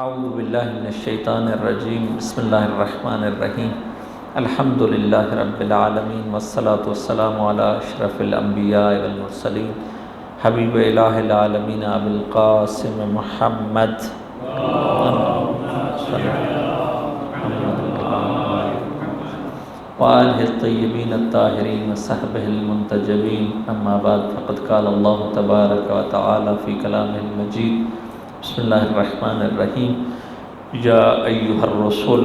اعوذ باللہ من الشیطان الرجیم بسم اللہ الرحمن الرحیم الحمد للہ رب العالمین والصلاة والسلام علی اشرف الانبیاء والمرسلین حبیب الہ العالمین ابی القاسم محمد وآلہ الطیبین الطاہرین وصحبہ المنتجبین اما بعد فقد قال اللہ تبارک و تعالی فی کلامہ المجید بسم اللہ الرحمن الرحیم یا ایہا الرسول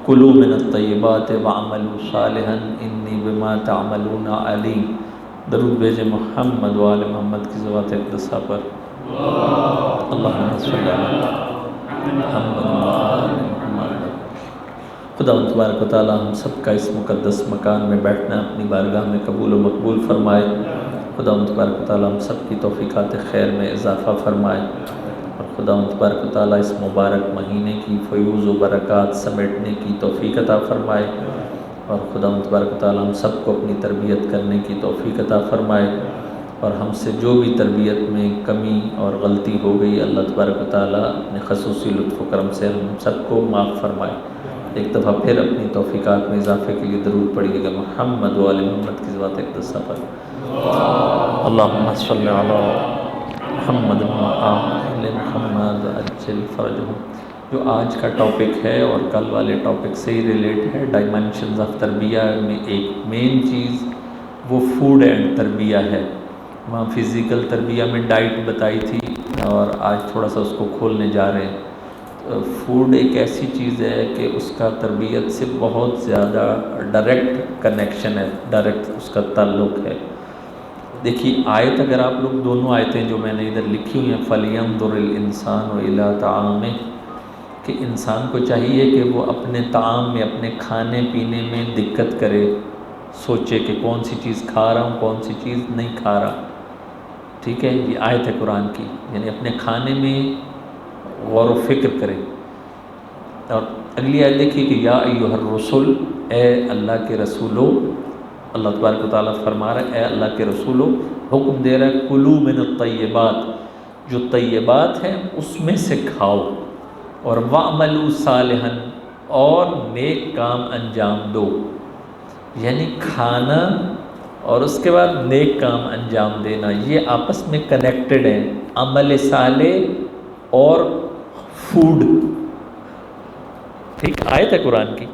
کلوا من الطیبات وعملوا صالحا انی بما تعملون علیم۔ درود بھیجے محمد و آل محمد کی ذوات اقدسہ پر۔ اللہم صلی علی محمد و آل محمد۔ خدا تبارک و تعالی ہم سب کا اس مقدس مکان میں بیٹھنا اپنی بارگاہ میں قبول و مقبول فرمائے۔ خدا تبارک و تعالی ہم سب کی توفیقات خیر میں اضافہ فرمائے، اور خدا تبارک و تعالی اس مبارک مہینے کی فیوز و برکات سمیٹنے کی توفیق عطا فرمائے، اور خدا تبارک و تعالی ہم سب کو اپنی تربیت کرنے کی توفیق عطا فرمائے، اور ہم سے جو بھی تربیت میں کمی اور غلطی ہو گئی اللہ تبارک و تعالی اپنے خصوصی لطف و کرم سے ہم سب کو معاف فرمائے۔ ایک دفعہ پھر اپنی توفیقات میں اضافے کے لیے درود پڑھیے گا محمد و آل محمد کی ذات اقدسہ پر۔ اللہم صلی علی محمد و آل محمد عجل فرجہم۔ جو آج کا ٹاپک ہے اور کل والے ٹاپک سے ہی ریلیٹ ہے، ڈائمینشنز آف تربیہ میں ایک مین چیز وہ فوڈ اینڈ تربیہ ہے۔ وہاں فزیکل تربیہ میں ڈائٹ بتائی تھی، اور آج تھوڑا سا اس کو کھولنے جا رہے ہیں۔ فوڈ ایک ایسی چیز ہے کہ اس کا تربیت سے بہت زیادہ ڈائریکٹ کنیکشن ہے، ڈائریکٹ اس کا تعلق ہے۔ دیکھیے آیت اگر آپ لوگ دونوں آیتیں جو میں نے ادھر لکھی ہوئی ہیں، فَلْيَنظُرِ الْإِنسَانُ إِلَىٰ طَعَامِهِ، کہ انسان کو چاہیے کہ وہ اپنے طعام میں، اپنے کھانے پینے میں دقت کرے، سوچے کہ کون سی چیز کھا رہا ہوں، کون سی چیز نہیں کھا رہا۔ ٹھیک ہے، یہ آیت ہے قرآن کی، یعنی اپنے کھانے میں غور و فکر کرے۔ اور اگلی آیت دیکھیے کہ یا ایھا الرسول، اے اللہ کے رسولو، اللہ تبارک و تعالیٰ فرما رہا ہے اے اللہ کے رسولو، حکم دے رہا ہے کلوا من الطیبات، جو طیبات ہیں اس میں سے کھاؤ، اور وعملوا صالحا، اور نیک کام انجام دو۔ یعنی کھانا اور اس کے بعد نیک کام انجام دینا، یہ آپس میں کنیکٹڈ ہیں، عمل صالح اور فوڈ۔ ٹھیک، آیت ہے قرآن کی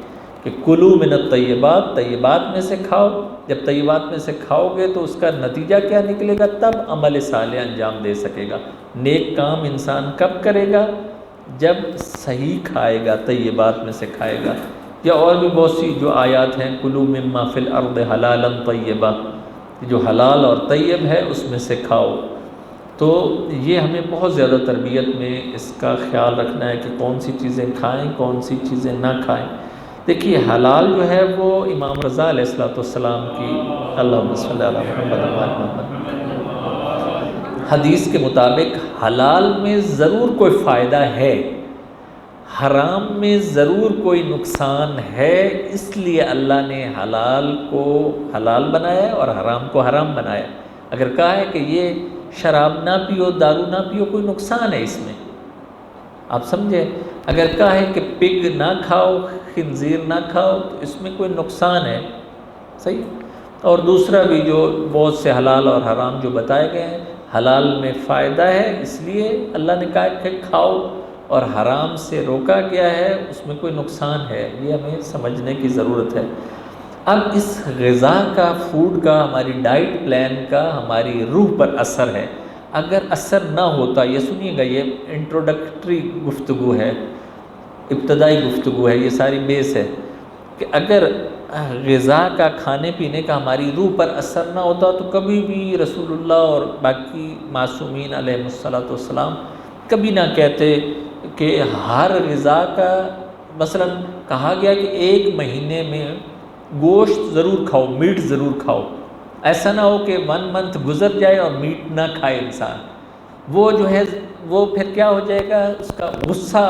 کہ کلوا من الطیبات، طیبات میں سے کھاؤ۔ جب طیبات میں سے کھاؤ گے تو اس کا نتیجہ کیا نکلے گا؟ تب عمل صالح انجام دے سکے گا۔ نیک کام انسان کب کرے گا؟ جب صحیح کھائے گا، طیبات میں سے کھائے گا۔ یا اور بھی بہت سی جو آیات ہیں، کلوا مما فی الارض حلالا طیبا، جو حلال اور طیب ہے اس میں سے کھاؤ۔ تو یہ ہمیں بہت زیادہ تربیت میں اس کا خیال رکھنا ہے کہ کون سی چیزیں کھائیں، کون سی چیزیں نہ کھائیں۔ دیکھیے حلال جو ہے وہ امام رضا علیہ السلام کی، اللہم صلی علی محمد و آل محمد، حدیث کے مطابق حلال میں ضرور کوئی فائدہ ہے، حرام میں ضرور کوئی نقصان ہے، اس لیے اللہ نے حلال کو حلال بنایا ہے اور حرام کو حرام بنایا۔ اگر کہا ہے کہ یہ شراب نہ پیو، دارو نہ پیو، کوئی نقصان ہے اس میں، آپ سمجھے؟ اگر کہا ہے کہ پگ نہ کھاؤ، خنزیر نہ کھاؤ، تو اس میں کوئی نقصان ہے، صحیح۔ اور دوسرا بھی جو بہت سے حلال اور حرام جو بتائے گئے ہیں، حلال میں فائدہ ہے اس لیے اللہ نے کہا کہ کھاؤ، اور حرام سے روکا گیا ہے اس میں کوئی نقصان ہے، یہ ہمیں سمجھنے کی ضرورت ہے۔ اب اس غذا کا، فوڈ کا، ہماری ڈائٹ پلان کا ہماری روح پر اثر ہے۔ اگر اثر نہ ہوتا، یہ سنیے گا، یہ انٹروڈکٹری گفتگو ہے، ابتدائی گفتگو ہے، یہ ساری بیس ہے کہ اگر غذا کا، کھانے پینے کا ہماری روح پر اثر نہ ہوتا تو کبھی بھی رسول اللہ اور باقی معصومین علیہ السلام کبھی نہ کہتے کہ ہر غذا کا، مثلا کہا گیا کہ 1 مہینے میں گوشت ضرور کھاؤ، میٹ ضرور کھاؤ۔ ایسا نہ ہو کہ 1 منتھ گزر جائے اور میٹ نہ کھائے انسان، وہ جو ہے وہ پھر کیا ہو جائے گا، اس کا غصہ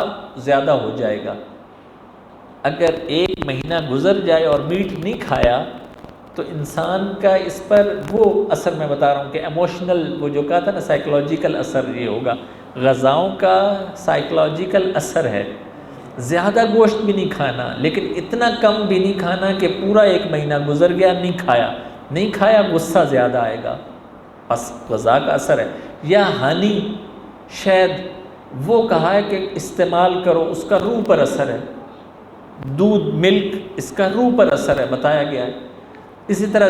زیادہ ہو جائے گا۔ اگر 1 مہینہ گزر جائے اور میٹ نہیں کھایا تو انسان کا اس پر وہ اثر، میں بتا رہا ہوں کہ ایموشنل، وہ جو کہا تھا نا سائیکولوجیکل اثر یہ ہوگا۔ غذاؤں کا سائیکلوجیکل اثر ہے. زیادہ گوشت بھی نہیں کھانا، لیکن اتنا کم بھی نہیں کھانا کہ پورا 1 مہینہ گزر گیا نہیں کھایا غصہ زیادہ آئے گا، بس غذا کا اثر ہے. یا ہنی، شہد، وہ کہا ہے کہ استعمال کرو، اس کا روح پر اثر ہے. دودھ، ملک، اس کا روح پر اثر ہے، بتایا گیا ہے. اسی طرح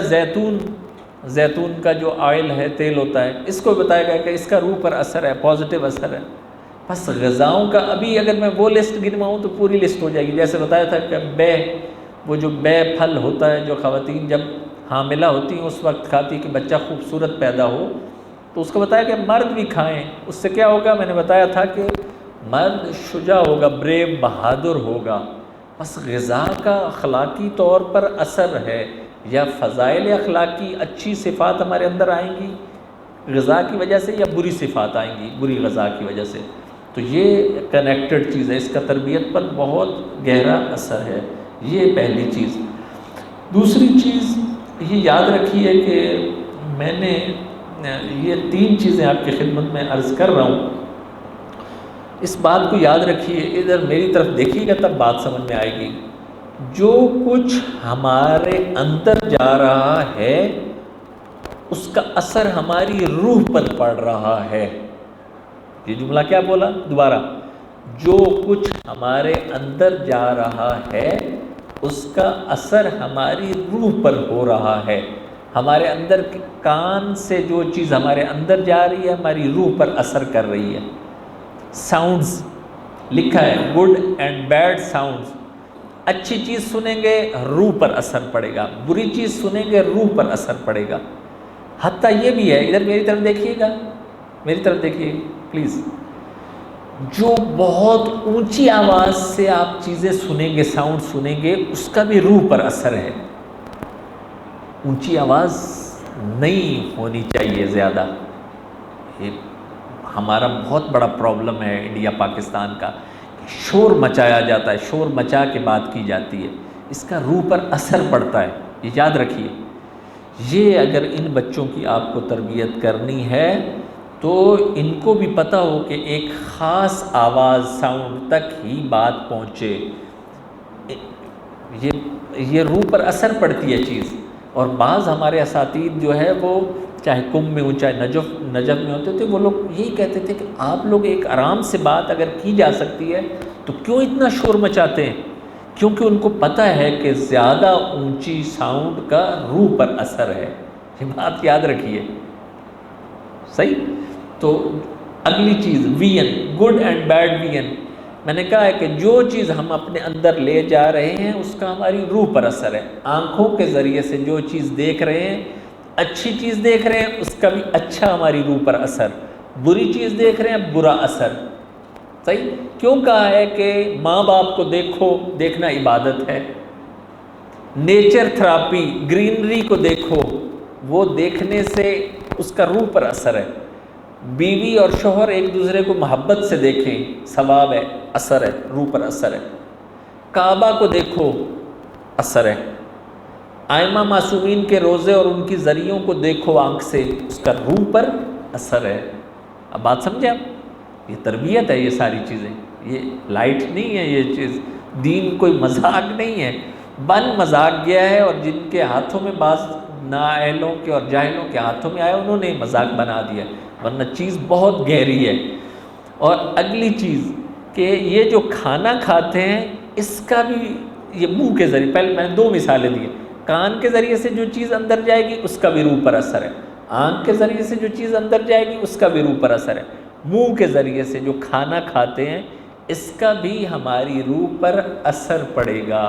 زیتون کا جو آئل ہے، تیل ہوتا ہے، اس کو بتایا گیا کہ اس کا روح پر اثر ہے، پازیٹیو اثر ہے. بس غذاؤں کا ابھی اگر میں وہ لسٹ گنواؤں تو پوری لسٹ ہو جائے گی. جیسے بتایا تھا کہ وہ جو پھل ہوتا ہے، جو خواتین جب حاملہ ہوتی ہیں اس وقت کھاتی کہ بچہ خوبصورت پیدا ہو، تو اس کو بتایا کہ مرد بھی کھائیں. اس سے کیا ہوگا؟ میں نے بتایا تھا کہ مرد شجاع ہوگا، بریو، بہادر ہوگا. بس غذا کا اخلاقی طور پر اثر ہے، یا فضائل اخلاقی اچھی صفات ہمارے اندر آئیں گی غذا کی وجہ سے، یا بری صفات آئیں گی بری غذا کی وجہ سے. تو یہ کنیکٹڈ چیز ہے، اس کا تربیت پر بہت گہرا اثر ہے. یہ پہلی چیز. دوسری چیز یہ یاد رکھیے کہ میں نے یہ 3 چیزیں آپ کی خدمت میں عرض کر رہا ہوں. اس بات کو یاد رکھیے، ادھر میری طرف دیکھیے گا تب بات سمجھ میں آئے گی. جو کچھ ہمارے اندر جا رہا ہے اس کا اثر ہماری روح پر پڑ رہا ہے. یہ جملہ کیا بولا؟ دوبارہ. جو کچھ ہمارے اندر جا رہا ہے اس کا اثر ہماری روح پر ہو رہا ہے. ہمارے اندر کان سے جو چیز ہمارے اندر جا رہی ہے ہماری روح پر اثر کر رہی ہے. ساؤنڈز لکھا ہے، گڈ اینڈ بیڈ ساؤنڈز. اچھی چیز سنیں گے روح پر اثر پڑے گا، بری چیز سنیں گے روح پر اثر پڑے گا. حتیٰ یہ بھی ہے، ادھر میری طرف دیکھیے گا، میری طرف دیکھیے پلیز. جو بہت اونچی آواز سے آپ چیزیں سنیں گے، ساؤنڈ سنیں گے، اس کا بھی روح پر اثر ہے. اونچی آواز نہیں ہونی چاہیے زیادہ. یہ ہمارا بہت بڑا پرابلم ہے انڈیا پاکستان کا. شور مچایا جاتا ہے، شور مچا کے بات کی جاتی ہے، اس کا روح پر اثر پڑتا ہے. یہ یاد رکھیے. یہ اگر ان بچوں کی آپ کو تربیت کرنی ہے تو ان کو بھی پتہ ہو کہ ایک خاص آواز، ساؤنڈ تک ہی بات پہنچے. یہ روح پر اثر پڑتی ہے چیز. اور بعض ہمارے اساتید جو ہے وہ چاہے کم میں ہو چاہے نجف میں ہوتے تھے، وہ لوگ یہی کہتے تھے کہ آپ لوگ ایک آرام سے بات اگر کی جا سکتی ہے تو کیوں اتنا شور مچاتے ہیں؟ کیونکہ ان کو پتہ ہے کہ زیادہ اونچی ساؤنڈ کا روح پر اثر ہے. یہ بات یاد رکھیے. صحیح. تو اگلی چیز when, good and bad when. میں نے کہا ہے کہ جو چیز ہم اپنے اندر لے جا رہے ہیں اس کا ہماری روح پر اثر ہے. آنکھوں کے ذریعے سے جو چیز دیکھ رہے ہیں، اچھی چیز دیکھ رہے ہیں، اس کا بھی اچھا ہماری روح پر اثر. بری چیز دیکھ رہے ہیں، برا اثر. صحیح. کیوں کہا ہے کہ ماں باپ کو دیکھنا عبادت ہے. نیچر تھراپی، گرینری کو دیکھو، وہ دیکھنے سے اس کا روح پر اثر ہے. بیوی اور شوہر ایک دوسرے کو محبت سے دیکھیں، ثواب ہے، اثر ہے، روح پر اثر ہے. کعبہ کو دیکھو، اثر ہے. ائمہ معصومین کے روزے اور ان کی ذریعوں کو دیکھو آنکھ سے، اس کا روح پر اثر ہے. اب بات سمجھیں آپ؟ یہ تربیت ہے. یہ ساری چیزیں یہ لائٹ نہیں ہے. یہ چیز دین کوئی مذاق نہیں ہے، بن مذاق گیا ہے. اور جن کے ہاتھوں میں بعض نااہلوں کے اور جاہلوں کے ہاتھوں میں آیا انہوں نے مذاق بنا دیا، ورنہ چیز بہت گہری ہے. اور اگلی چیز کہ یہ جو کھانا کھاتے ہیں اس کا بھی یہ منہ کے ذریعے، پہلے میں نے 2 مثالیں دی. کان کے ذریعے سے جو چیز اندر جائے گی اس کا بھی روح پر اثر ہے. آنکھ کے ذریعے سے جو چیز اندر جائے گی اس کا بھی روح پر اثر ہے. منہ کے ذریعے سے جو کھانا کھاتے ہیں اس کا بھی ہماری روح پر اثر پڑے گا.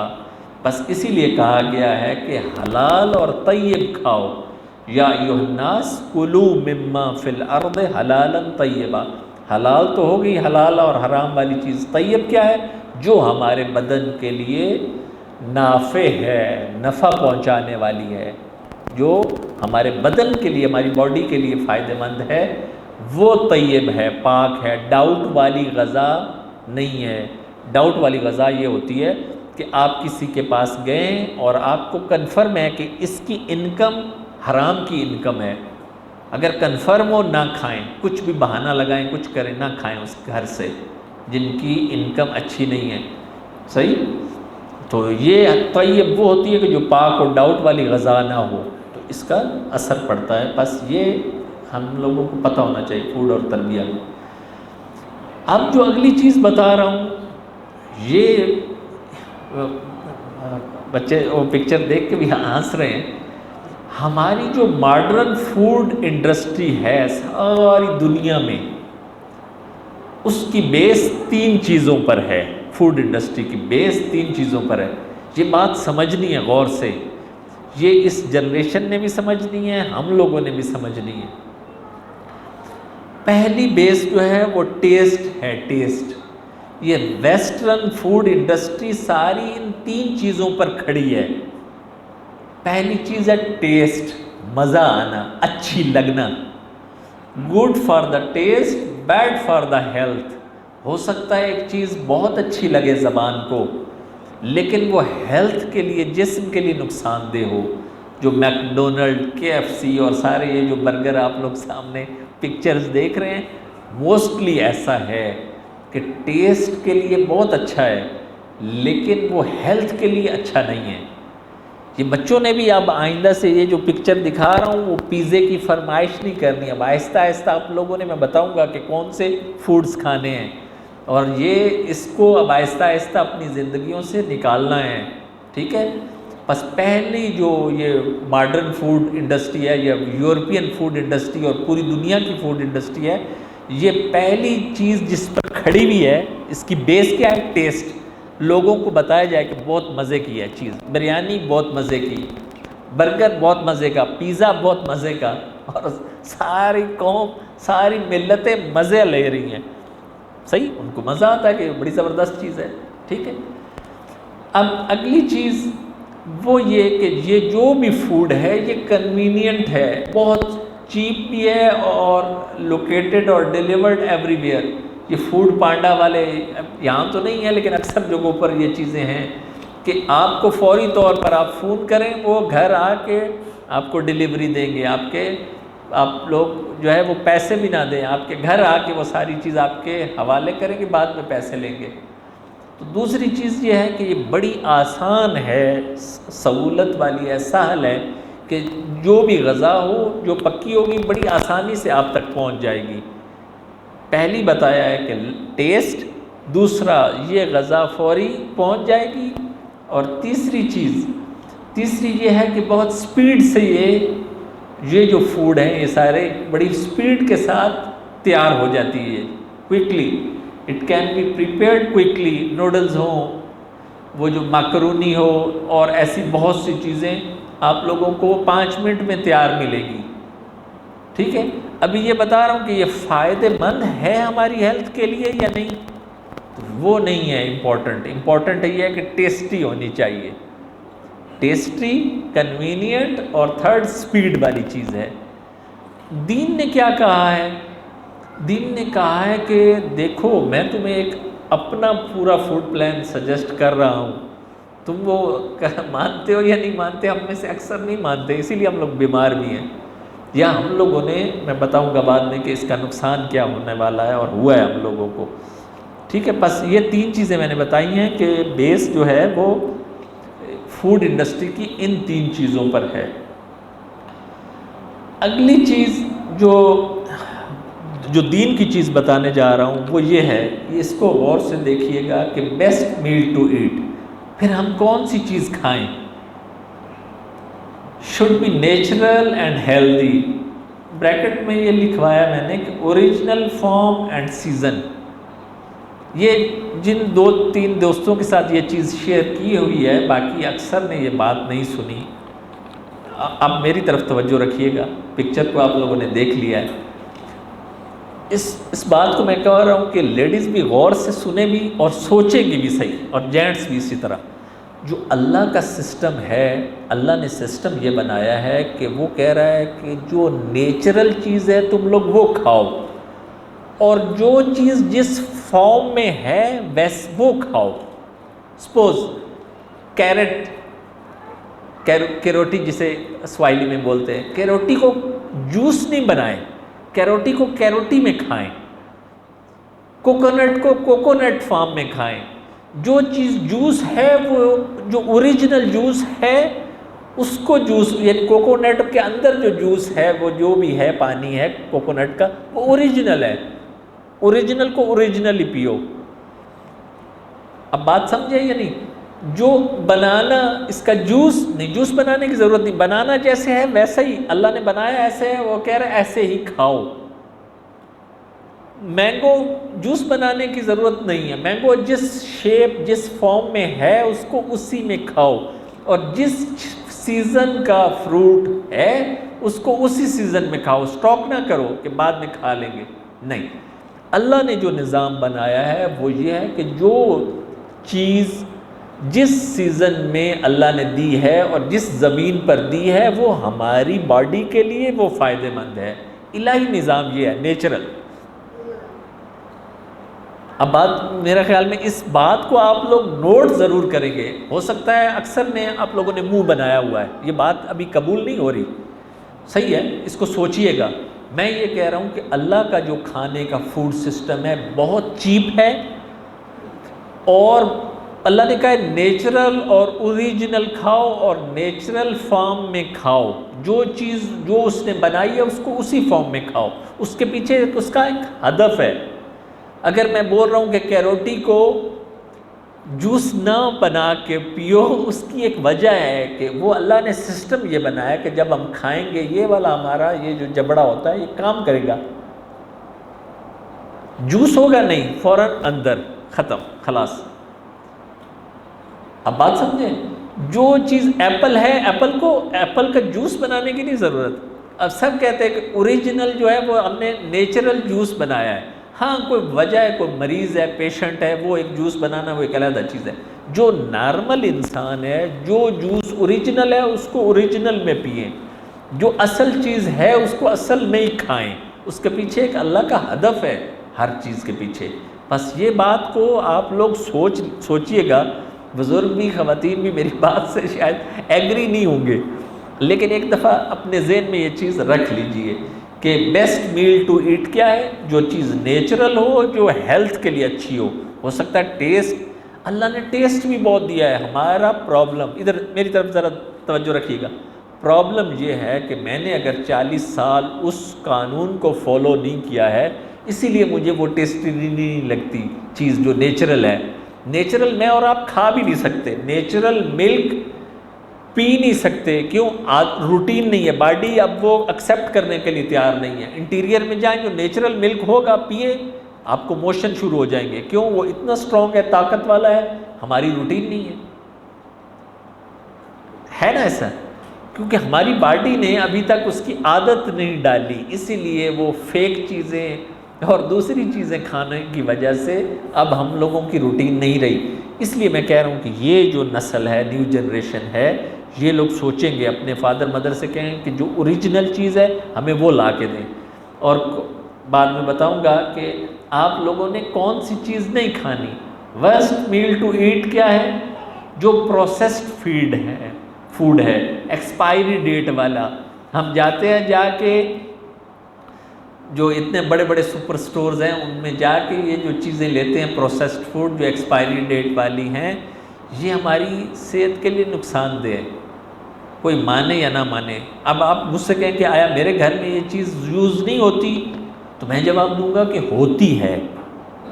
بس اسی لیے کہا گیا ہے کہ حلال اور طیب کھاؤ. یا ایھا الناس کلوا مما فی الارض حلالا طیبا. حلال تو ہوگی، حلال اور حرام والی چیز. طیب کیا ہے؟ جو ہمارے بدن کے لیے نافع ہے، نفع پہنچانے والی ہے، جو ہمارے بدن کے لیے، ہماری باڈی کے لیے فائدہ مند ہے، وہ طیب ہے، پاک ہے. ڈاؤٹ والی غذا نہیں ہے. ڈاؤٹ والی غذا یہ ہوتی ہے کہ آپ کسی کے پاس گئے اور آپ کو کنفرم ہے کہ اس کی انکم حرام کی انکم ہے، اگر کنفرم ہو نہ کھائیں، کچھ بھی بہانہ لگائیں، کچھ کریں، نہ کھائیں اس گھر سے جن کی انکم اچھی نہیں ہے، صحیح؟ تو یہ طیب وہ ہوتی ہے کہ جو پاک اور ڈاؤٹ والی غذا نہ ہو، تو اس کا اثر پڑتا ہے۔ بس یہ ہم لوگوں کو پتہ ہونا چاہیے فوڈ اور تربیت۔ اب جو اگلی چیز بتا رہا ہوں، یہ بچے وہ پکچر دیکھ کے بھی ہنس رہے ہیں، ہماری جو ماڈرن فوڈ انڈسٹری ہے ساری دنیا میں، اس کی بیس 3 چیزوں پر ہے۔ فوڈ انڈسٹری کی بیس 3 چیزوں پر ہے۔ یہ بات سمجھنی ہے غور سے، یہ اس جنریشن نے بھی سمجھنی ہے، ہم لوگوں نے بھی سمجھنی ہے۔ پہلی بیس جو ہے وہ ٹیسٹ ہے، ٹیسٹ۔ یہ ویسٹرن فوڈ انڈسٹری ساری ان 3 چیزوں پر کھڑی ہے۔ پہلی چیز ہے ٹیسٹ، مزہ آنا، اچھی لگنا، good for the taste, bad for the health. ہو سکتا ہے ایک چیز بہت اچھی لگے زبان کو، لیکن وہ ہیلتھ کے لیے، جسم کے لیے نقصان دہ ہو۔ جو میک ڈونلڈ، KFC اور سارے یہ جو برگر آپ لوگ سامنے پکچرز دیکھ رہے ہیں، موسٹلی ایسا ہے کہ ٹیسٹ کے لیے بہت اچھا ہے، لیکن وہ ہیلتھ کے لیے اچھا نہیں ہے۔ یہ بچوں نے بھی اب آئندہ سے یہ جو پکچر دکھا رہا ہوں وہ پیزے کی فرمائش نہیں کرنی، اب آہستہ آہستہ آپ لوگوں نے، میں بتاؤں گا کہ کون سے فوڈز کھانے ہیں، اور یہ اس کو اب آہستہ آہستہ اپنی زندگیوں سے نکالنا ہے، ٹھیک ہے؟ بس پہلی جو یہ ماڈرن فوڈ انڈسٹری ہے، یا یورپین فوڈ انڈسٹری اور پوری دنیا کی فوڈ انڈسٹری ہے، یہ پہلی چیز جس پر کھڑی ہوئی ہے، اس کی بیس کیا ہے؟ ٹیسٹ۔ لوگوں کو بتایا جائے کہ بہت مزے کی ہے چیز، بریانی بہت مزے کی، برگر بہت مزے کا، پیزا بہت مزے کا، اور ساری قوم، ساری ملتیں مزے لے رہی ہیں، صحیح؟ ان کو مزہ آتا ہے کہ بڑی زبردست چیز ہے، ٹھیک ہے؟ اب اگلی چیز وہ یہ کہ یہ جو بھی فوڈ ہے یہ کنوینینٹ ہے، بہت چیپ بھی ہے، اور لوکیٹڈ اور ڈیلیورڈ ایوری ویئر۔ یہ فوڈ پانڈا والے یہاں تو نہیں ہیں، لیکن اکثر جگہوں پر یہ چیزیں ہیں کہ آپ کو فوری طور پر آپ فون کریں، وہ گھر آ کے آپ کو ڈیلیوری دیں گے، آپ لوگ جو ہے وہ پیسے بھی نہ دیں، آپ کے گھر آ کے وہ ساری چیز آپ کے حوالے کریں گے، بعد میں پیسے لیں گے۔ تو دوسری چیز یہ ہے کہ یہ بڑی آسان ہے، سہولت والی ہے، سہل ہے کہ جو بھی غذا ہو جو پکی ہوگی بڑی آسانی سے آپ تک پہنچ جائے گی۔ پہلی بتایا ہے کہ ٹیسٹ، دوسرا یہ غذا فوری پہنچ جائے گی، اور تیسری یہ ہے کہ بہت سپیڈ سے یہ جو فوڈ ہیں یہ سارے بڑی سپیڈ کے ساتھ تیار ہو جاتی ہے، quickly, it can be prepared quickly. Noodles ہوں، وہ جو مکرونی ہو، اور ایسی بہت سی چیزیں آپ لوگوں کو 5 منٹ میں تیار ملے گی، ٹھیک ہے؟ ابھی یہ بتا رہا ہوں کہ یہ فائدہ مند ہے ہماری ہیلتھ کے لیے یا نہیں، تو وہ نہیں ہے امپورٹنٹ یہ ہے کہ ٹیسٹی ہونی چاہیے، ٹیسٹی، کنوینینٹ، اور تھرڈ سپیڈ والی چیز ہے۔ دین نے کیا کہا ہے؟ دین نے کہا ہے کہ دیکھو میں تمہیں ایک اپنا پورا فوڈ پلان سجیسٹ کر رہا ہوں، تم وہ مانتے ہو یا نہیں مانتے؟ ہم میں سے اکثر نہیں مانتے، اسی لیے ہم لوگ بیمار بھی ہیں، یا ہم لوگوں نے، میں بتاؤں گا بعد میں کہ اس کا نقصان کیا ہونے والا ہے اور ہوا ہے ہم لوگوں کو، ٹھیک ہے؟ بس یہ 3 چیزیں میں نے بتائی ہیں کہ بیس جو ہے وہ فوڈ انڈسٹری کی ان 3 چیزوں پر ہے۔ اگلی چیز جو دین کی چیز بتانے جا رہا ہوں وہ یہ ہے، اس کو غور سے دیکھیے گا کہ بیسٹ میل ٹو ایٹ، پھر ہم کون سی چیز کھائیں؟ Should be natural and healthy, bracket میں یہ لکھوایا میں نے کہ اوریجنل فارم اینڈ سیزن۔ یہ جن 2-3 دوستوں کے ساتھ یہ چیز شیئر کی ہوئی ہے، باقی اکثر نے یہ بات نہیں سنی۔ اب میری طرف توجہ رکھیے گا، پکچر کو آپ لوگوں نے دیکھ لیا ہے، اس بات کو میں کہہ رہا ہوں کہ لیڈیز بھی غور سے سنیں بھی اور سوچیں گی بھی صحیح، اور جینٹس بھی اسی طرح۔ جو اللہ کا سسٹم ہے، اللہ نے سسٹم یہ بنایا ہے کہ وہ کہہ رہا ہے کہ جو نیچرل چیز ہے تم لوگ وہ کھاؤ، اور جو چیز جس فارم میں ہے وہ کھاؤ۔ سپوز کیروٹی جسے سواحلی میں بولتے ہیں، کیروٹی کو جوس نہیں بنائیں، کیروٹی کو کیروٹی میں کھائیں، کوکونٹ کو کوکونٹ فارم میں کھائیں۔ جو چیز جوس ہے وہ جو اوریجنل جوس ہے اس کو جوس، یعنی کوکونٹ کے اندر جو جوس ہے وہ جو بھی ہے پانی ہے کوکونٹ کا وہ اوریجنل ہے، اوریجنل کو اوریجنل ہی پیو۔ اب بات سمجھے یا نہیں؟ جو بنانا اس کا جوس نہیں، جوس بنانے کی ضرورت نہیں، بنانا جیسے ہے ویسا ہی اللہ نے بنایا ایسے ہے، وہ کہہ رہے ایسے ہی کھاؤ۔ مینگو جوس بنانے کی ضرورت نہیں ہے، مینگو جس شیپ جس فارم میں ہے اس کو اسی میں کھاؤ، اور جس سیزن کا فروٹ ہے اس کو اسی سیزن میں کھاؤ، سٹاک نہ کرو کہ بعد میں کھا لیں گے، نہیں۔ اللہ نے جو نظام بنایا ہے وہ یہ ہے کہ جو چیز جس سیزن میں اللہ نے دی ہے اور جس زمین پر دی ہے وہ ہماری باڈی کے لیے وہ فائدہ مند ہے۔ الہی نظام یہ ہے، نیچرل۔ اب بات میرا خیال میں اس بات کو آپ لوگ نوٹ ضرور کریں گے، ہو سکتا ہے اکثر نے آپ لوگوں نے منہ بنایا ہوا ہے، یہ بات ابھی قبول نہیں ہو رہی، صحیح ہے، اس کو سوچئے گا۔ میں یہ کہہ رہا ہوں کہ اللہ کا جو کھانے کا فوڈ سسٹم ہے بہت چیپ ہے، اور اللہ نے کہا ہے نیچرل اور اوریجنل کھاؤ اور نیچرل فارم میں کھاؤ، جو چیز جو اس نے بنائی ہے اس کو اسی فارم میں کھاؤ، اس کے پیچھے اس کا ایک ہدف ہے۔ اگر میں بول رہا ہوں کہ کیروٹی کو جوس نہ بنا کے پیو، اس کی ایک وجہ ہے کہ وہ اللہ نے سسٹم یہ بنایا کہ جب ہم کھائیں گے یہ والا ہمارا یہ جو جبڑا ہوتا ہے یہ کام کرے گا، جوس ہوگا نہیں، فوراً اندر ختم، خلاص۔ اب بات سمجھیں، جو چیز ایپل ہے ایپل کو ایپل کا جوس بنانے کی نہیں ضرورت۔ اب سب کہتے ہیں کہ اوریجنل جو ہے وہ ہم نے نیچرل جوس بنایا ہے، ہاں کوئی وجہ ہے، کوئی مریض ہے، پیشنٹ ہے، وہ ایک جوس بنانا وہ ایک علیحدہ چیز ہے۔ جو نارمل انسان ہے جو جوس اوریجنل ہے اس کو اوریجنل میں پئیں، جو اصل چیز ہے اس کو اصل میں ہی کھائیں، اس کے پیچھے ایک اللہ کا ہدف ہے ہر چیز کے پیچھے۔ بس یہ بات کو آپ لوگ سوچئے گا، بزرگ بھی خواتین بھی میری بات سے شاید ایگری نہیں ہوں گے، لیکن ایک دفعہ اپنے ذہن میں یہ چیز رکھ لیجئے کہ بیسٹ میل ٹو ایٹ کیا ہے؟ جو چیز نیچرل ہو، جو ہیلتھ کے لیے اچھی ہو سکتا ہے ٹیسٹ، اللہ نے ٹیسٹ بھی بہت دیا ہے۔ ہمارا پرابلم، ادھر میری طرف ذرا توجہ رکھیے گا، پرابلم یہ ہے کہ میں نے اگر 40 سال اس قانون کو فالو نہیں کیا ہے، اسی لیے مجھے وہ ٹیسٹی نہیں لگتی چیز جو نیچرل ہے۔ نیچرل میں اور آپ کھا بھی نہیں سکتے، نیچرل ملک پی نہیں سکتے، کیوں؟ روٹین نہیں ہے، باڈی اب وہ ایکسیپٹ کرنے کے لیے تیار نہیں ہے۔ انٹیریئر میں جائیں جو نیچرل ملک ہوگا پیے، آپ کو موشن شروع ہو جائیں گے، کیوں؟ وہ اتنا سٹرونگ ہے، طاقت والا ہے، ہماری روٹین نہیں ہے نا ایسا؟ کیونکہ ہماری باڈی نے ابھی تک اس کی عادت نہیں ڈالی، اسی لیے وہ فیک چیزیں اور دوسری چیزیں کھانے کی وجہ سے اب ہم لوگوں کی روٹین نہیں رہی۔ اس لیے میں کہہ رہا ہوں کہ یہ جو نسل ہے، نیو جنریشن ہے، یہ لوگ سوچیں گے، اپنے فادر مدر سے کہیں کہ جو اوریجنل چیز ہے ہمیں وہ لا کے دیں۔ اور بعد میں بتاؤں گا کہ آپ لوگوں نے کون سی چیز نہیں کھانی۔ ورسٹ میل ٹو ایٹ کیا ہے؟ جو پروسیسڈ فوڈ ہے، ایکسپائری ڈیٹ والا۔ ہم جاتے ہیں جا کے جو اتنے بڑے بڑے سپر سٹورز ہیں ان میں جا کے یہ جو چیزیں لیتے ہیں پروسیسڈ فوڈ جو ایکسپائری ڈیٹ والی ہیں، یہ ہماری صحت کے لیے نقصان دہ ہے، کوئی مانے یا نہ مانے۔ اب آپ مجھ سے کہیں کہ آیا میرے گھر میں یہ چیز یوز نہیں ہوتی، تو میں جواب دوں گا کہ ہوتی ہے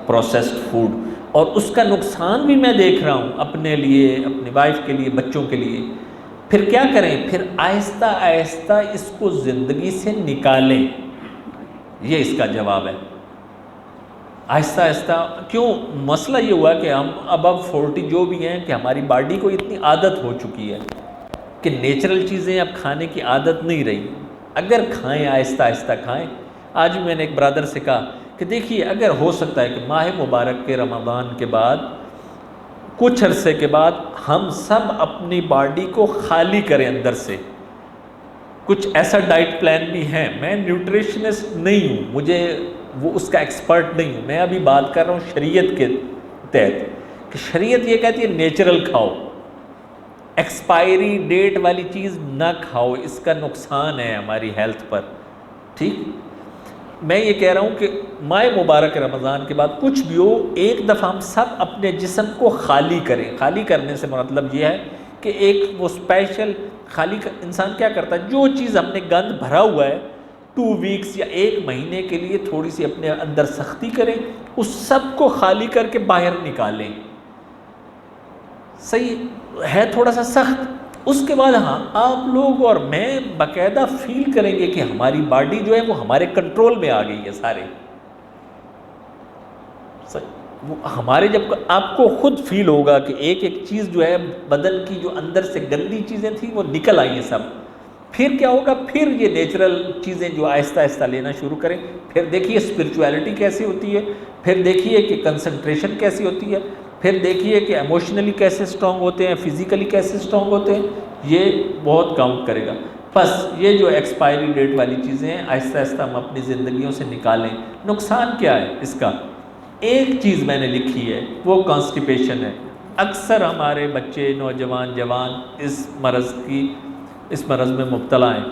پروسیسڈ فوڈ، اور اس کا نقصان بھی میں دیکھ رہا ہوں اپنے لیے، اپنی وائف کے لیے، بچوں کے لیے۔ پھر کیا کریں؟ پھر آہستہ آہستہ اس کو زندگی سے نکالیں، یہ اس کا جواب ہے۔ آہستہ آہستہ، کیوں؟ مسئلہ یہ ہوا کہ ہم ابو 40 جو بھی ہیں کہ ہماری باڈی کو اتنی عادت ہو چکی ہے کہ نیچرل چیزیں اب کھانے کی عادت نہیں رہی۔ اگر کھائیں، آہستہ آہستہ کھائیں۔ آج بھی میں نے ایک برادر سے کہا کہ دیکھیے اگر ہو سکتا ہے کہ ماہ مبارک کے رمضان کے بعد کچھ عرصے کے بعد ہم سب اپنی باڈی کو خالی کریں اندر سے، کچھ ایسا ڈائٹ پلان بھی ہے، میں نیوٹریشنسٹ نہیں ہوں، مجھے وہ اس کا ایکسپرٹ نہیں ہوں، میں ابھی بات کر رہا ہوں شریعت کے تحت، کہ شریعت یہ کہتی ہے نیچرل کھاؤ، ایکسپائری ڈیٹ والی چیز نہ کھاؤ، اس کا نقصان ہے ہماری ہیلتھ پر۔ ٹھیک، میں یہ کہہ رہا ہوں کہ ماہ مبارک رمضان کے بعد کچھ بھی ہو، ایک دفعہ ہم سب اپنے جسم کو خالی کریں. خالی کرنے سے مطلب یہ ہے کہ ایک وہ اسپیشل انسان کیا کرتا ہے، جو چیز ہم نے گند بھرا ہوا ہے 2 ویکس یا 1 مہینے کے لیے تھوڑی سی اپنے اندر سختی کریں، اس سب کو خالی کر کے باہر نکالیں. صحیح ہے تھوڑا سا سخت. اس کے بعد ہاں آپ لوگ اور میں باقاعدہ فیل کریں گے کہ ہماری باڈی جو ہے وہ ہمارے کنٹرول میں آ گئی ہے سارے. وہ ہمارے جب آپ کو خود فیل ہوگا کہ ایک ایک چیز جو ہے بدن کی جو اندر سے گندی چیزیں تھیں وہ نکل آئی ہیں سب. پھر کیا ہوگا، پھر یہ نیچرل چیزیں جو آہستہ آہستہ لینا شروع کریں. پھر دیکھیے اسپرچویلٹی کیسی ہوتی ہے، پھر دیکھیے کہ کنسنٹریشن کیسی ہوتی ہے، پھر دیکھیے کہ ایموشنلی کیسے اسٹرانگ ہوتے ہیں، فزیکلی کیسے اسٹرانگ ہوتے ہیں. یہ بہت کاؤنٹ کرے گا. بس یہ جو ایکسپائری ڈیٹ والی چیزیں ہیں آہستہ آہستہ ہم اپنی زندگیوں سے نکالیں. نقصان کیا ہے اس کا؟ ایک چیز میں نے لکھی ہے، وہ کانسٹیپیشن ہے. اکثر ہمارے بچے، نوجوان، جوان اس مرض میں مبتلا ہیں.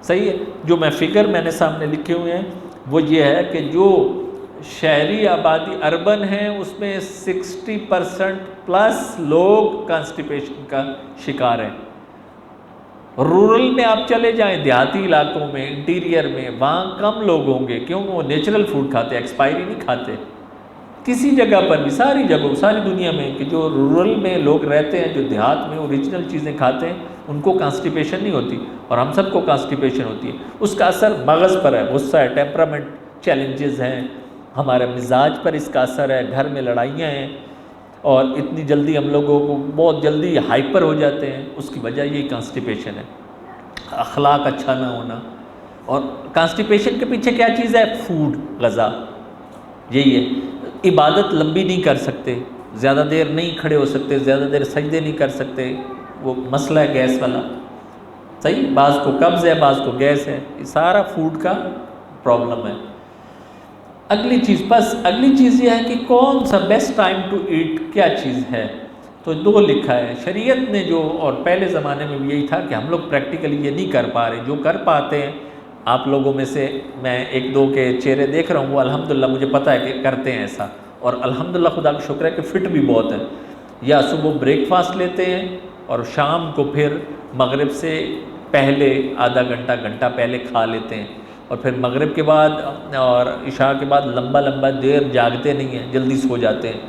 صحیح ہے. جو میں نے سامنے لکھے ہوئے ہیں وہ یہ ہے کہ جو شہری آبادی اربن ہیں اس میں 60% پلس لوگ کانسٹیپیشن کا شکار ہیں. رورل میں آپ چلے جائیں، دیہاتی علاقوں میں، انٹیریئر میں، وہاں کم لوگ ہوں گے کیونکہ وہ نیچرل فوڈ کھاتے، ایکسپائری نہیں کھاتے. کسی جگہ پر بھی، ساری جگہوں، ساری دنیا میں، کہ جو رورل میں لوگ رہتے ہیں، جو دیہات میں اوریجنل چیزیں کھاتے ہیں، ان کو کانسٹیپیشن نہیں ہوتی، اور ہم سب کو کانسٹیپیشن ہوتی ہے. اس کا اثر مغز پر ہے، غصہ ہے، ٹیمپرامنٹ چیلنجز ہیں، ہمارے مزاج پر اس کا اثر ہے، گھر میں لڑائیاں ہیں، اور اتنی جلدی ہم لوگوں کو بہت جلدی ہائپر ہو جاتے ہیں. اس کی وجہ یہی کانسٹیپیشن ہے، اخلاق اچھا نہ ہونا. اور کانسٹیپیشن کے پیچھے کیا چیز ہے؟ فوڈ، غذا. یہی ہے. عبادت لمبی نہیں کر سکتے، زیادہ دیر نہیں کھڑے ہو سکتے، زیادہ دیر سجدے نہیں کر سکتے. وہ مسئلہ ہے گیس والا. صحیح، بعض کو قبض ہے، بعض کو گیس ہے. یہ سارا فوڈ کا پرابلم ہے. اگلی چیز یہ ہے کہ کون سا بیسٹ ٹائم ٹو ایٹ کیا چیز ہے. تو 2 لکھا ہے شریعت نے جو، اور پہلے زمانے میں بھی یہی تھا کہ ہم لوگ پریکٹیکلی یہ نہیں کر پا رہے. جو کر پاتے ہیں آپ لوگوں میں سے، میں 1-2 کے چہرے دیکھ رہا ہوں، وہ الحمدللہ مجھے پتہ ہے کہ کرتے ہیں ایسا، اور الحمدللہ خدا کا شکر ہے کہ فٹ بھی بہت ہے. یا صبح بریک فاسٹ لیتے ہیں اور شام کو پھر مغرب سے پہلے آدھا گھنٹہ پہلے کھا لیتے ہیں، اور پھر مغرب کے بعد اور عشاء کے بعد لمبا دیر جاگتے نہیں ہیں، جلدی سو جاتے ہیں.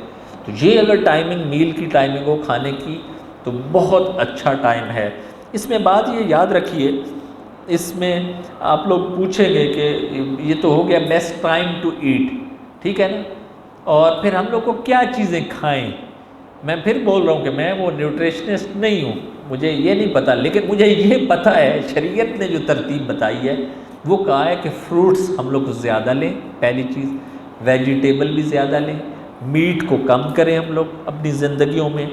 تو یہ اگر ٹائمنگ، میل کی ٹائمنگ ہو کھانے کی، تو بہت اچھا ٹائم ہے. اس میں بات یہ یاد رکھیے، اس میں آپ لوگ پوچھیں گے کہ یہ تو ہو گیا بیسٹ ٹائم ٹو ایٹ، ٹھیک ہے نا، اور پھر ہم لوگ کو کیا چیزیں کھائیں. میں پھر بول رہا ہوں کہ میں وہ نیوٹریشنسٹ نہیں ہوں، مجھے یہ نہیں پتہ، لیکن مجھے یہ پتہ ہے شریعت نے جو ترتیب بتائی ہے وہ کہا ہے کہ فروٹس ہم لوگ زیادہ لیں، پہلی چیز. ویجیٹیبل بھی زیادہ لیں، میٹ کو کم کریں ہم لوگ اپنی زندگیوں میں.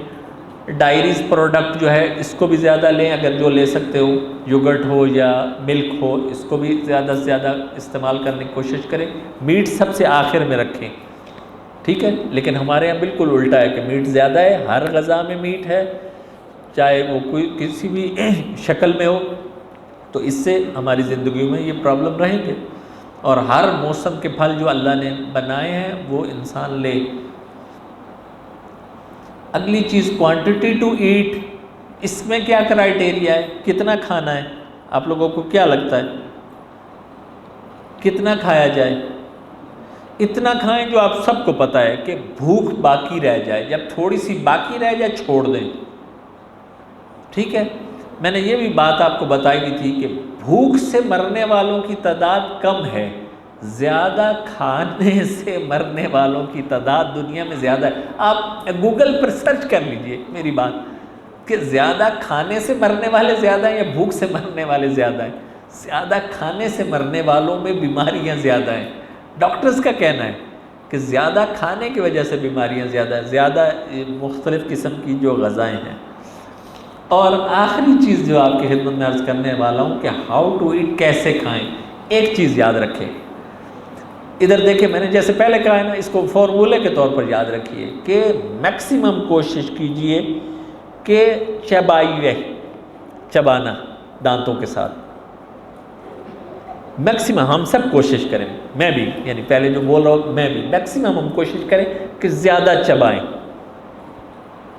ڈائریز پروڈکٹ جو ہے اس کو بھی زیادہ لیں، اگر جو لے سکتے ہو، یوگرٹ ہو یا ملک ہو، اس کو بھی زیادہ سے زیادہ استعمال کرنے کی کوشش کریں. میٹ سب سے آخر میں رکھیں، ٹھیک ہے. لیکن ہمارے یہاں بالکل الٹا ہے کہ میٹ زیادہ ہے، ہر غذا میں میٹ ہے، چاہے وہ کوئی کسی بھی شکل میں ہو. تو اس سے ہماری زندگیوں میں یہ پرابلم رہیں گے. اور ہر موسم کے پھل جو اللہ نے بنائے ہیں وہ انسان لے. اگلی چیز کوانٹٹی ٹو ایٹ. اس میں کیا کرائیٹیریا ہے؟ کتنا کھانا ہے؟ آپ لوگوں کو کیا لگتا ہے کتنا کھایا جائے؟ اتنا کھائیں جو آپ سب کو پتہ ہے کہ بھوک باقی رہ جائے. جب تھوڑی سی باقی رہ جائے چھوڑ دیں، ٹھیک ہے. میں نے یہ بھی بات آپ کو بتائی بھی تھی کہ بھوک سے مرنے والوں کی تعداد کم ہے، زیادہ کھانے سے مرنے والوں کی تعداد دنیا میں زیادہ ہے. آپ گوگل پر سرچ کر لیجئے میری بات، کہ زیادہ کھانے سے مرنے والے زیادہ ہیں یا بھوک سے مرنے والے زیادہ ہیں. زیادہ کھانے سے مرنے والوں میں بیماریاں زیادہ ہیں. ڈاکٹرز کا کہنا ہے کہ زیادہ کھانے کی وجہ سے بیماریاں زیادہ ہیں، زیادہ مختلف قسم کی جو غذائیں ہیں. اور آخری چیز جو آپ کی خدمت میں عرض کرنے والا ہوں کہ ہاؤ ٹو ایٹ، کیسے کھائیں. ایک چیز یاد رکھیں، ادھر دیکھیں، میں نے جیسے پہلے کہا ہے نا، اس کو فارمولے کے طور پر یاد رکھیے کہ میکسیمم کوشش کیجئے کہ چبانا دانتوں کے ساتھ. میکسیمم ہم سب کوشش کریں، میں بھی، یعنی پہلے جو بول رہا ہوں میں بھی، میکسیمم ہم کوشش کریں کہ زیادہ چبائیں.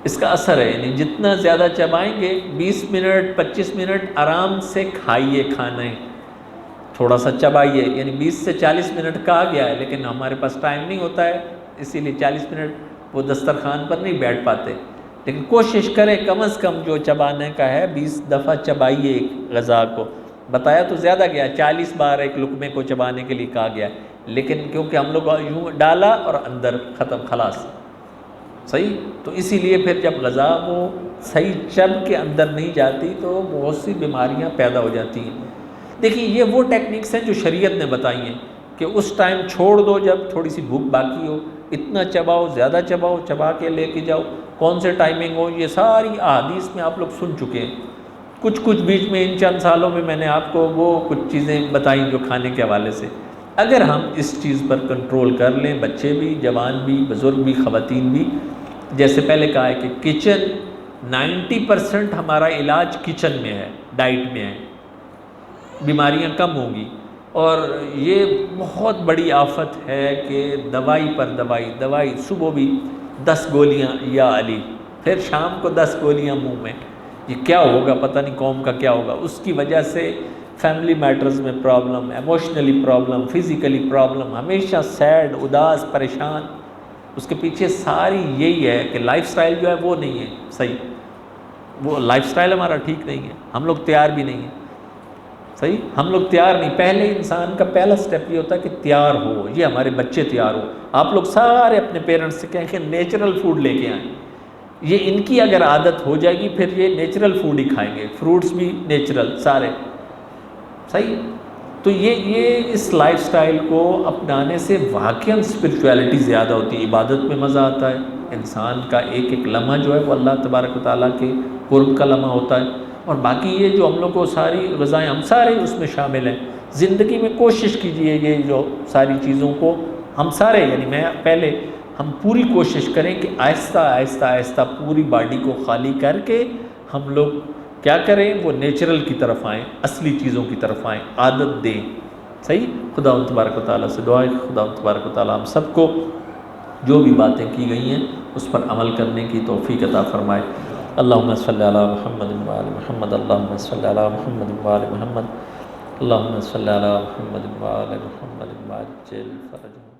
اس کا اثر ہے، یعنی جتنا زیادہ چبائیں گے 20 منٹ 25 منٹ آرام سے کھائیے کھانا ہے، تھوڑا سا چبائیے. یعنی 20 سے 40 منٹ کہا گیا ہے، لیکن ہمارے پاس ٹائم نہیں ہوتا ہے، اسی لیے 40 منٹ وہ دسترخوان پر نہیں بیٹھ پاتے. لیکن کوشش کریں کم از کم جو چبانے کا ہے 20 دفعہ چبائیے ایک غذا کو. بتایا تو زیادہ گیا، 40 بار ایک لقمے کو چبانے کے لیے کہا گیا، لیکن کیونکہ ہم لوگ یوں ڈالا اور اندر ختم، خلاص. صحیح. تو اسی لیے پھر جب غذا وہ صحیح چب کے اندر نہیں جاتی تو بہت سی بیماریاں پیدا ہو جاتی ہیں. دیکھیے یہ وہ ٹیکنیکس ہیں جو شریعت نے بتائی ہیں کہ اس ٹائم چھوڑ دو جب تھوڑی سی بھوک باقی ہو، اتنا چباؤ، زیادہ چباؤ، چبا کے لے کے جاؤ، کون سے ٹائمنگ ہو، یہ ساری احادیث میں آپ لوگ سن چکے ہیں. کچھ بیچ میں ان چند سالوں میں میں نے آپ کو وہ کچھ چیزیں بتائیں جو کھانے کے حوالے سے. اگر ہم اس چیز پر کنٹرول کر لیں، بچے بھی، جوان بھی، بزرگ بھی، خواتین بھی، جیسے پہلے کہا ہے کہ کچن 90% ہمارا علاج کچن میں ہے، ڈائٹ میں ہے، بیماریاں کم ہوں گی. اور یہ بہت بڑی آفت ہے کہ دوائی پر دوائی، صبح بھی 10 گولیاں یا علی، پھر شام کو 10 گولیاں منہ میں. یہ کیا ہوگا پتہ نہیں قوم کا کیا ہوگا. اس کی وجہ سے فیملی میٹرز میں problem, emotionally problem, physically problem, ہمیشہ سیڈ، اداس، پریشان. اس کے پیچھے ساری یہی ہے کہ لائف سٹائل جو ہے وہ نہیں ہے صحیح، وہ لائف سٹائل ہمارا ٹھیک نہیں ہے، ہم لوگ تیار بھی نہیں ہیں. صحیح، ہم لوگ تیار نہیں. پہلے انسان کا پہلا سٹیپ یہ ہوتا ہے کہ تیار ہو، یہ ہمارے بچے تیار ہو. آپ لوگ سارے اپنے پیرنٹس سے کہیں کہ نیچرل فوڈ لے کے آئیں. یہ ان کی اگر عادت ہو جائے گی پھر یہ نیچرل فوڈ ہی کھائیں گے، فروٹس بھی نیچرل سارے. صحیح. تو یہ اس لائف سٹائل کو اپنانے سے واقعاً اسپرچویلٹی زیادہ ہوتی ہے، عبادت میں مزہ آتا ہے. انسان کا ایک ایک لمحہ جو ہے وہ اللہ تبارک و تعالیٰ کے قرب کا لمحہ ہوتا ہے. اور باقی یہ جو ہم لوگ کو ساری غذائیں، ہم سارے اس میں شامل ہیں. زندگی میں کوشش کیجئے یہ جو ساری چیزوں کو ہم سارے، یعنی میں پہلے، ہم پوری کوشش کریں کہ آہستہ آہستہ آہستہ پوری باڈی کو خالی کر کے ہم لوگ کیا کریں، وہ نیچرل کی طرف آئیں، اصلی چیزوں کی طرف آئیں، عادت دیں. صحیح. خدا تبارک و تعالیٰ سے دعا ہے خدا تبارک و تعالیٰ ہم سب کو جو بھی باتیں کی گئی ہیں اس پر عمل کرنے کی توفیق عطا فرمائے. اللہم صلی علی محمد و آل محمد، اللہم صلی علی محمد و آل محمد، اللہم صلی علی محمد و آل محمد وعجل فرجهم.